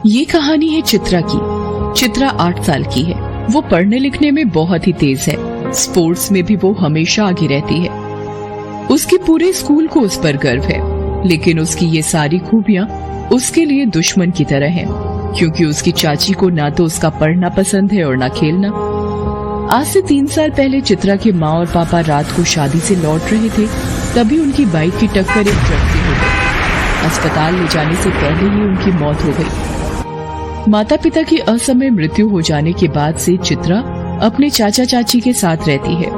ये कहानी है चित्रा की। चित्रा 8 साल की है। वो पढ़ने लिखने में बहुत ही तेज है। स्पोर्ट्स में भी वो हमेशा आगे रहती है। उसके पूरे स्कूल को उस पर गर्व है, लेकिन उसकी ये सारी खूबियां उसके लिए दुश्मन की तरह हैं, क्योंकि उसकी चाची को ना तो उसका पढ़ना पसंद है और ना खेलना। आज से 3 साल पहले चित्रा के माँ और पापा रात को शादी से लौट रहे थे, तभी उनकी बाइक की टक्कर एक ट्रक से हो गई। अस्पताल ले जाने से पहले ही उनकी मौत हो गई। माता पिता की असमय मृत्यु हो जाने के बाद से चित्रा अपने चाचा चाची के साथ रहती है,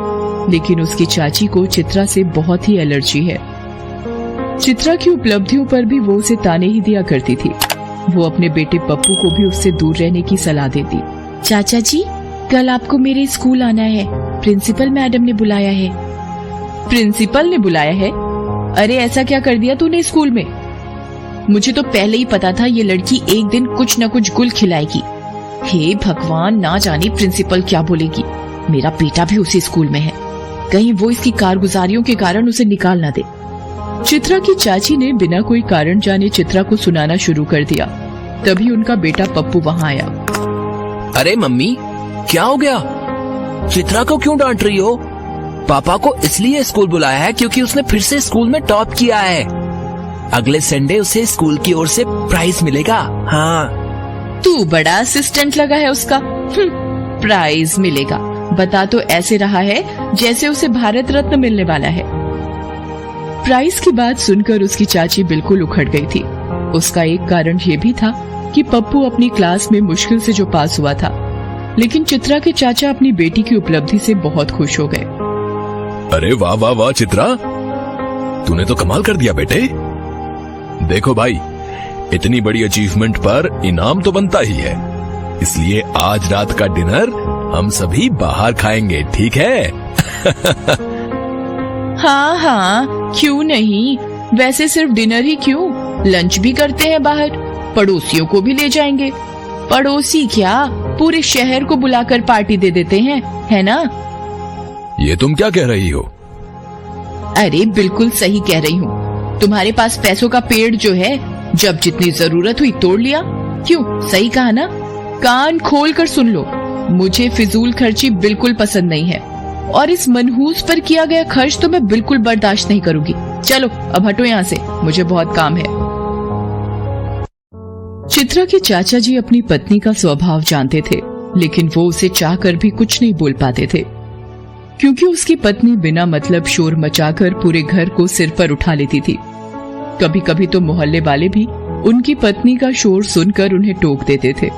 लेकिन उसकी चाची को चित्रा से बहुत ही एलर्जी है। चित्रा की उपलब्धियों पर भी वो उसे ताने ही दिया करती थी। वो अपने बेटे पप्पू को भी उससे दूर रहने की सलाह देती। चाचा जी, कल आपको मेरे स्कूल आना है, प्रिंसिपल मैडम ने बुलाया है। प्रिंसिपल ने बुलाया है? अरे ऐसा क्या कर दिया तूने स्कूल में? मुझे तो पहले ही पता था ये लड़की एक दिन कुछ न कुछ गुल खिलाएगी। हे भगवान, ना जाने प्रिंसिपल क्या बोलेगी। मेरा बेटा भी उसी स्कूल में है, कहीं वो इसकी कारगुजारियों के कारण उसे निकाल ना दे। चित्रा की चाची ने बिना कोई कारण जाने चित्रा को सुनाना शुरू कर दिया। तभी उनका बेटा पप्पू वहाँ आया। अरे मम्मी, क्या हो गया? चित्रा को क्यों डांट रही हो? पापा को इसलिए स्कूल बुलाया है क्योंकि उसने फिर से स्कूल में टॉप किया है। अगले संडे उसे स्कूल की ओर से प्राइज मिलेगा। हाँ। तू बड़ा असिस्टेंट लगा है उसका। प्राइज मिलेगा? बता तो ऐसे रहा है जैसे उसे भारत रत्न मिलने वाला है। प्राइज की बात सुनकर उसकी चाची बिल्कुल उखड़ गई थी। उसका एक कारण ये भी था कि पप्पू अपनी क्लास में मुश्किल से जो पास हुआ था, लेकिन चित्रा के चाचा अपनी बेटी की उपलब्धि से बहुत खुश हो गए। अरे वाह वाह वाह चित्रा, तूने तो कमाल कर दिया बेटे। देखो भाई, इतनी बड़ी अचीवमेंट पर इनाम तो बनता ही है, इसलिए आज रात का डिनर हम सभी बाहर खाएंगे, ठीक है? हाँ हाँ, क्यों नहीं। वैसे सिर्फ डिनर ही क्यों, लंच भी करते हैं बाहर, पड़ोसियों को भी ले जाएंगे। पड़ोसी क्या, पूरे शहर को बुलाकर पार्टी दे देते हैं, है ना? ये तुम क्या कह रही हो? अरे बिल्कुल सही कह रही हूँ। तुम्हारे पास पैसों का पेड़ जो है, जब जितनी जरूरत हुई तोड़ लिया। क्यों, सही कहा ना? कान खोल कर सुन लो, मुझे फिजूल खर्ची बिल्कुल पसंद नहीं है, और इस मनहूस पर किया गया खर्च तो मैं बिल्कुल बर्दाश्त नहीं करूंगी। चलो अब हटो यहाँ से, मुझे बहुत काम है। चित्रा के चाचा जी अपनी पत्नी का स्वभाव जानते थे, लेकिन वो उसे चाहकर भी कुछ नहीं बोल पाते थे, क्योंकि उसकी पत्नी बिना मतलब शोर मचाकर पूरे घर को सिर पर उठा लेती थी। कभी कभी तो मोहल्ले वाले भी उनकी पत्नी का शोर सुनकर उन्हें टोक देते थे,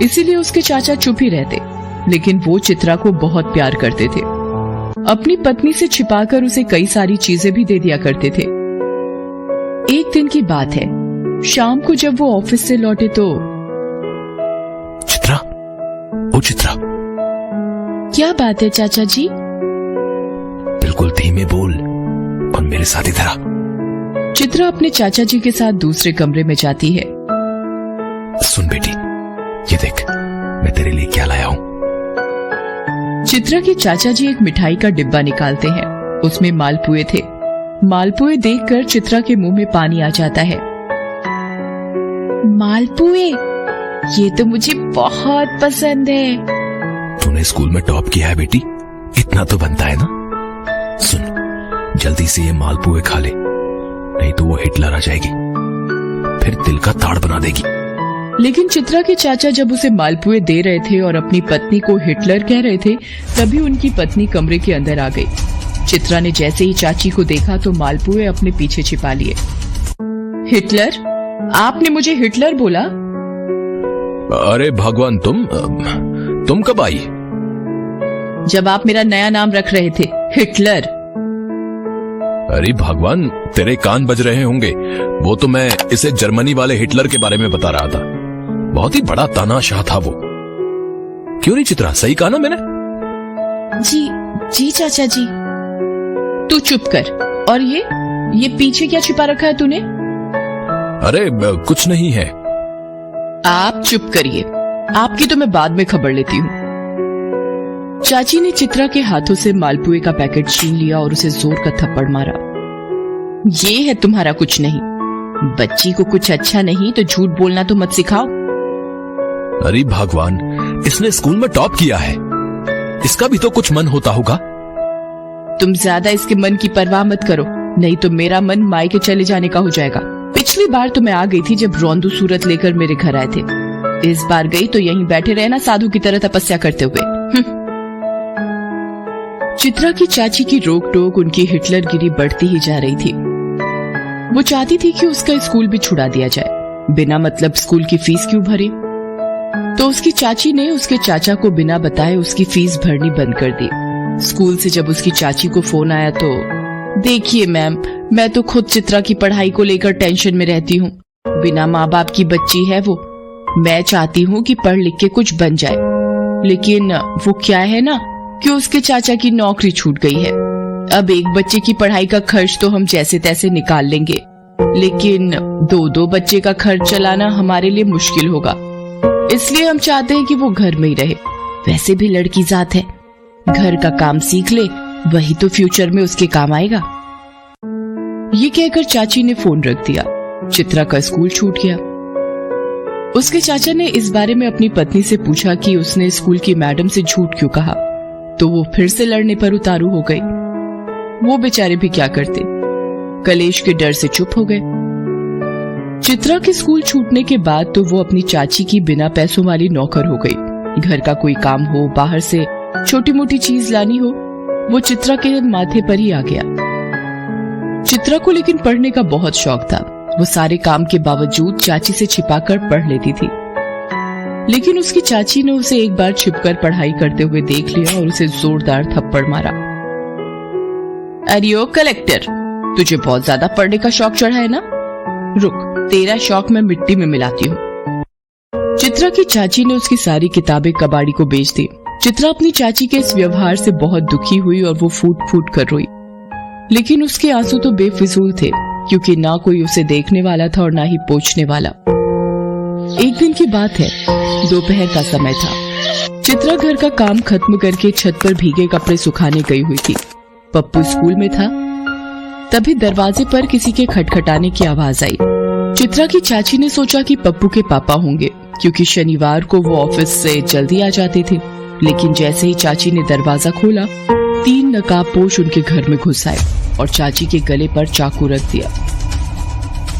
इसीलिए उसके चाचा चुप ही रहते। लेकिन वो चित्रा को बहुत प्यार करते थे। अपनी पत्नी से छिपाकर उसे कई सारी चीजें भी दे दिया करते थे। एक दिन की बात है, शाम को जब वो ऑफिस से लौटे तो चित्रा, ओ चित्रा। क्या बात है चाचा जी? बिल्कुल धीमे बोल और मेरे साथ इधर आ। चित्रा अपने चाचा जी के साथ दूसरे कमरे में जाती है। सुन बेटी, ये देख मैं तेरे लिए क्या लाया हूँ। चित्रा के चाचा जी एक मिठाई का डिब्बा निकालते हैं। उसमें मालपुए थे। मालपुए देखकर चित्रा के मुंह में पानी आ जाता है। मालपुए, ये तो मुझे बहुत पसंद है। तूने स्कूल में टॉप किया है बेटी, इतना तो बनता है ना। सुन, जल्दी से ये मालपुए खा ले, नहीं तो वो हिटलर आ जाएगी, फिर दिल का ताड़ बना देगी। लेकिन चित्रा के चाचा जब उसे मालपुए दे रहे थे और अपनी पत्नी को हिटलर कह रहे थे, तभी उनकी पत्नी कमरे के अंदर आ गई। चित्रा ने जैसे ही चाची को देखा तो मालपुए अपने पीछे छिपा लिए। हिटलर? आपने मुझे हिटलर बोला? अरे भगवान, तुम कब आई? जब आप मेरा नया नाम रख रहे थे, हिटलर। अरे भगवान, तेरे कान बज रहे होंगे, वो तो मैं इसे जर्मनी वाले हिटलर के बारे में बता रहा था। बहुत ही बड़ा तानाशाह था वो। क्यों नहीं चित्रा, सही कहा ना मैंने? जी चाचा जी। तू चुप कर। और ये पीछे क्या छिपा रखा है तूने? अरे कुछ नहीं है। आप चुप करिए, आपकी तो मैं बाद में खबर लेती हूँ। चाची ने चित्रा के हाथों से मालपुए का पैकेट छीन लिया और उसे जोर का थप्पड़ मारा। ये है तुम्हारा कुछ नहीं। बच्ची को कुछ अच्छा नहीं तो झूठ बोलना तो मत सिखाओ। अरे भगवान, इसने स्कूल में टॉप किया है, इसका भी तो कुछ मन होता होगा। तुम ज्यादा इसके मन की परवाह मत करो, नहीं तो मेरा मन मायके चले जाने का हो जाएगा। पिछली बार तो मैं आ गई थी जब रौंदू सूरत लेकर मेरे घर आए थे। इस बार गई तो यहीं बैठे रहना साधु की तरह तपस्या करते हुए। चित्रा की चाची की रोक टोक उनकी हिटलरगिरी बढ़ती ही जा रही थी। वो चाहती थी कि उसका स्कूल भी छुड़ा दिया जाए, बिना मतलब स्कूल की फीस क्यों भरे। तो उसकी चाची ने उसके चाचा को बिना बताए उसकी फीस भरनी बंद कर दी। स्कूल से जब उसकी चाची को फोन आया तो, देखिए मैम, मैं तो खुद चित्रा की पढ़ाई को लेकर टेंशन में रहती हूँ। बिना माँ बाप की बच्ची है वो। मैं चाहती हूँ कि पढ़ लिख के कुछ बन जाए, लेकिन वो क्या है ना कि उसके चाचा की नौकरी छूट गई है। अब एक बच्चे की पढ़ाई का खर्च तो हम जैसे तैसे निकाल लेंगे, लेकिन दो बच्चे का खर्च चलाना हमारे लिए मुश्किल होगा। इसलिए हम चाहते हैं कि वो घर में ही रहे। वैसे भी लड़की जात है, घर का काम सीख ले, वही तो फ्यूचर में उसके काम आएगा। ये कहकर चाची ने फोन रख दिया। चित्रा का स्कूल छूट गया। उसके चाचा ने इस बारे में अपनी पत्नी से पूछा कि उसने स्कूल की मैडम से झूठ क्यों कहा, तो वो फिर से लड़ने पर उतारू हो गई। वो बेचारे भी क्या करते, कलेश के डर से चुप हो गए। चित्रा के स्कूल छूटने के बाद तो वो अपनी चाची की बिना पैसों वाली नौकर हो गई। घर का कोई काम हो, बाहर से छोटी मोटी चीज लानी हो, वो चित्रा के माथे पर ही आ गया। चित्रा को लेकिन पढ़ने का बहुत शौक था। वो सारे काम के बावजूद चाची से छिपाकर पढ़ लेती थी, लेकिन उसकी चाची ने उसे एक बार छिपकर पढ़ाई करते हुए देख लिया और उसे जोरदार थप्पड़ मारा। अरे ओ कलेक्टर, तुझे बहुत ज्यादा पढ़ने का शौक चढ़ा है ना? रुक, तेरा शौक मैं मिट्टी में मिलाती हूँ। चित्रा की चाची ने उसकी सारी किताबें कबाड़ी को बेच दी। चित्रा अपनी चाची के इस व्यवहार से बहुत दुखी हुई और वो फूट फूट कर रोई, लेकिन उसके आंसू तो बेफिजूल थे, क्योंकि ना कोई उसे देखने वाला था और ना ही पोंछने वाला। एक दिन की बात है, दोपहर का समय था। चित्रा घर का काम खत्म करके छत पर भीगे कपड़े सुखाने गई हुई थी। पप्पू स्कूल में था। तभी दरवाजे पर किसी के खटखटाने की आवाज आई। चित्रा की चाची ने सोचा कि पप्पू के पापा होंगे, क्योंकि शनिवार को वो ऑफिस से जल्दी आ जाते थे। लेकिन जैसे ही चाची ने दरवाजा खोला, 3 नकाबपोश उनके घर में घुस आए और चाची के गले पर चाकू रख दिया।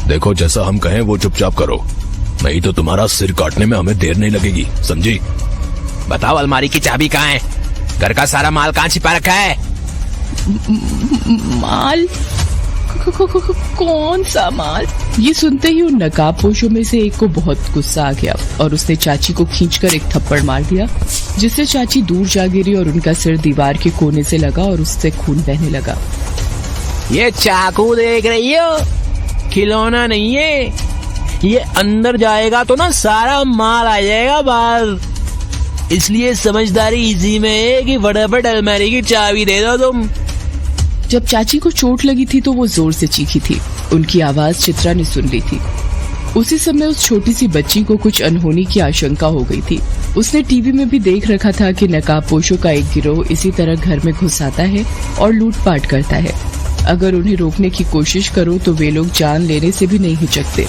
देखो, जैसा हम कहें वो चुपचाप करो, नहीं तो तुम्हारा सिर काटने में हमें देर नहीं लगेगी, समझी? बताओ, अलमारी की चाबी कहाँ है? घर का सारा माल कहाँ छिपा रखा है? माल? कौन सा माल? ये सुनते ही उन नकाबपोशों में से एक को बहुत गुस्सा आ गया और उसने चाची को खींचकर एक थप्पड़ मार दिया, जिससे चाची दूर जा गिरी और उनका सिर दीवार के कोने से लगा और उससे खून बहने लगा। ये चाकू देख रही हो? खिलौना नहीं है, ये अंदर जाएगा तो ना सारा माल आ जाएगा बाहर। इसलिए समझदारी इसी में है कि फटाफट अलमारी की चाबी दे दो तुम। जब चाची को चोट लगी थी तो वो जोर से चीखी थी। उनकी आवाज चित्रा ने सुन ली थी। उसी समय उस छोटी सी बच्ची को कुछ अनहोनी की आशंका हो गई थी। उसने टीवी में भी देख रखा था कि नकाबपोशों का एक गिरोह इसी तरह घर में घुस आता है और लूटपाट करता है। अगर उन्हें रोकने की कोशिश करो तो वे लोग जान लेने से भी नहीं हिचकते।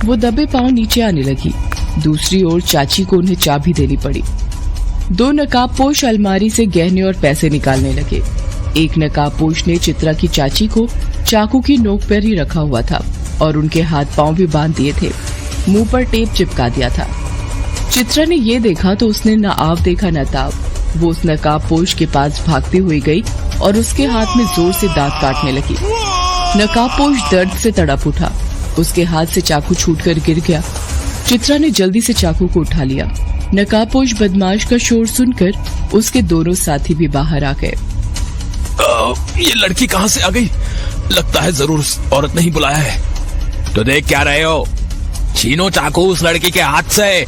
वो दबे पांव नीचे आने लगी। दूसरी ओर चाची को उन्हें चाबी देनी पड़ी। 2 नकाबपोश अलमारी से गहने और पैसे निकालने लगे। एक नकाबपोश ने चित्रा की चाची को चाकू की नोक पर ही रखा हुआ था और उनके हाथ पांव भी बांध दिए थे। मुंह पर टेप चिपका दिया था। चित्रा ने ये देखा तो उसने न आव देखा न ताव। वो उस नकाबपोश के पास भागती हुई गई और उसके हाथ में जोर से दांत काटने लगी। नकाबपोश दर्द से तड़प उठा। उसके हाथ से चाकू छूटकर गिर गया। चित्रा ने जल्दी से चाकू को उठा लिया। नकाबपोश बदमाश का शोर सुनकर उसके दोनों साथी भी बाहर आ गए। ये लड़की कहाँ से आ गई? लगता है जरूर उस औरत ने ही बुलाया है। तो देख क्या रहे हो? छीनो चाकू उस लड़की के हाथ से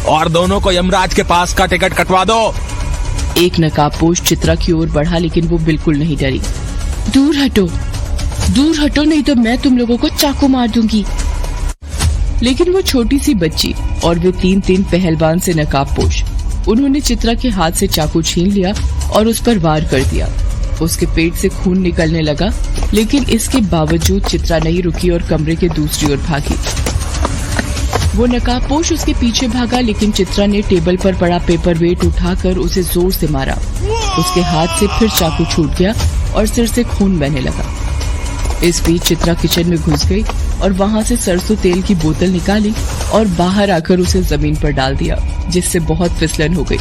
और दोनों को यमराज के पास का टिकट कटवा दो। एक नकाबपोश चित्रा की ओर बढ़ा, लेकिन वो बिल्कुल नहीं डरी। दूर हटो, दूर हटो, नहीं तो मैं तुम लोगों को चाकू मार दूंगी। लेकिन वो छोटी सी बच्ची और वे 3 पहलवान से नकाबपोश, उन्होंने चित्रा के हाथ से चाकू छीन लिया और उस पर वार कर दिया। उसके पेट से खून निकलने लगा, लेकिन इसके बावजूद चित्रा नहीं रुकी और कमरे के दूसरी ओर भागी। वो नकाबपोश उसके पीछे भागा, लेकिन चित्रा ने टेबल पर पड़ा पेपर वेट उठाकर उसे जोर से मारा। उसके हाथ से फिर चाकू छूट गया और सिर से खून बहने लगा। इस बीच चित्रा किचन में घुस गई और वहां से सरसों तेल की बोतल निकाली और बाहर आकर उसे जमीन पर डाल दिया, जिससे बहुत फिसलन हो गई।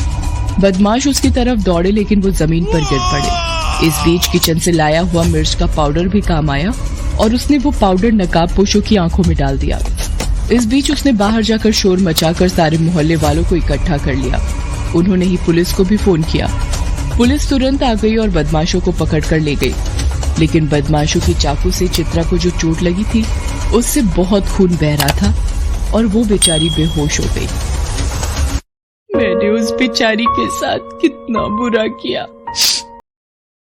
बदमाश उसकी तरफ दौड़े, लेकिन वो जमीन पर गिर पड़े। इस बीच किचन से लाया हुआ मिर्च का पाउडर भी काम आया और उसने वो पाउडर नकाबपोशों की आंखों में डाल दिया। इस बीच उसने बाहर जाकर शोर मचाकर सारे मोहल्ले वालों को इकट्ठा कर लिया। उन्होंने ही पुलिस को भी फोन किया। पुलिस तुरंत आ गई और बदमाशों को पकड़ कर ले गई, लेकिन बदमाशों की चाकू से चित्रा को जो चोट लगी थी उससे बहुत खून बह रहा था और वो बेचारी बेहोश हो गई। मैंने उस बेचारी के साथ कितना बुरा किया।